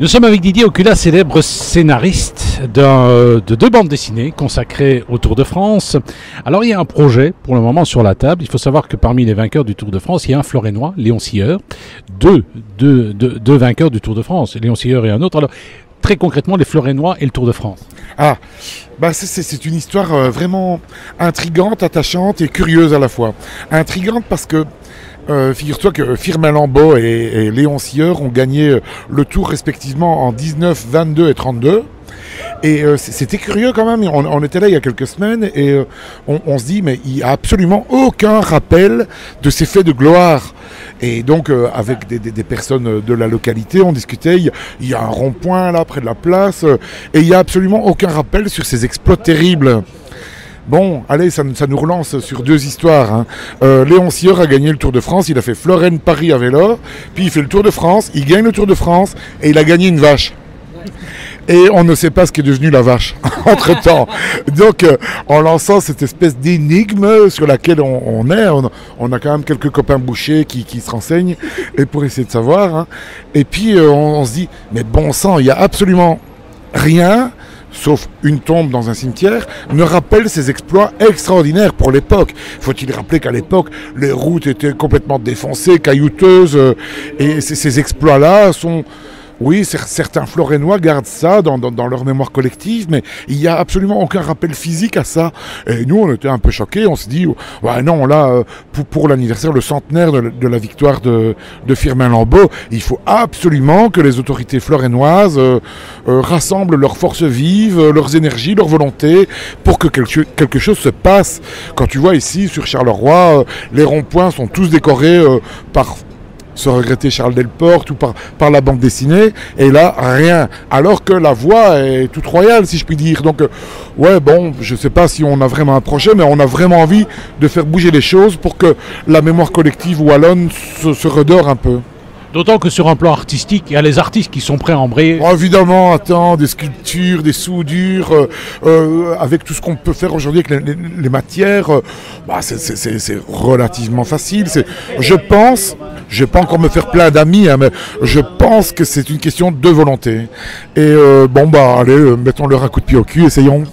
Nous sommes avec Didier Ocula, célèbre scénariste de deux bandes dessinées consacrées au Tour de France. Alors il y a un projet pour le moment sur la table. Il faut savoir que parmi les vainqueurs du Tour de France, il y a un Florénois, Léon Sieur. Deux vainqueurs du Tour de France, Léon Sieur et un autre. Alors très concrètement, les Florénois et le Tour de France. Ah, bah c'est une histoire vraiment intrigante, attachante et curieuse à la fois. Intrigante parce que figure-toi que Firmin Lambeau et Léon Sieur ont gagné le Tour respectivement en 19, 22 et 32. Et c'était curieux quand même, on était là il y a quelques semaines et on se dit mais il n'y a absolument aucun rappel de ces faits de gloire. Et donc avec des personnes de la localité, on discutait, il y a un rond-point là près de la place et il n'y a absolument aucun rappel sur ces exploits terribles. Bon, allez, ça nous relance sur deux histoires. Hein. Léon Sieur a gagné le Tour de France, il a fait Florène-Paris à vélo, puis il fait le Tour de France, il gagne le Tour de France et il a gagné une vache. Et on ne sait pas ce qui est devenu la vache entre-temps. Donc, en lançant cette espèce d'énigme sur laquelle on a quand même quelques copains bouchers qui se renseignent et pour essayer de savoir. Hein. Et puis, on se dit, mais bon sang, il n'y a absolument rien, sauf une tombe dans un cimetière, ne rappelle ces exploits extraordinaires pour l'époque. Faut-il rappeler qu'à l'époque, les routes étaient complètement défoncées, caillouteuses, et ces exploits-là sont... Oui, certains Florénois gardent ça dans leur mémoire collective, mais il n'y a absolument aucun rappel physique à ça. Et nous, on était un peu choqués, on se dit, ouais, non, là, pour l'anniversaire, le centenaire de la victoire de Firmin Lambeau, il faut absolument que les autorités florénoises rassemblent leurs forces vives, leurs énergies, leurs volontés, pour que quelque chose se passe. Quand tu vois ici, sur Charleroi, les ronds-points sont tous décorés par... se regretter Charles Delporte ou par la bande dessinée, et là, rien. Alors que la voix est toute royale, si je puis dire. Donc, ouais, bon, je sais pas si on a vraiment un projet, mais on a vraiment envie de faire bouger les choses pour que la mémoire collective wallonne se redore un peu. D'autant que sur un plan artistique, il y a les artistes qui sont prêts à embrayer. Oh, évidemment, attends, des sculptures, des soudures, avec tout ce qu'on peut faire aujourd'hui avec les matières, c'est relativement facile. Je pense, je vais pas encore me faire plein d'amis, hein, mais je pense que c'est une question de volonté. Et allez, mettons leur un coup de pied au cul, essayons.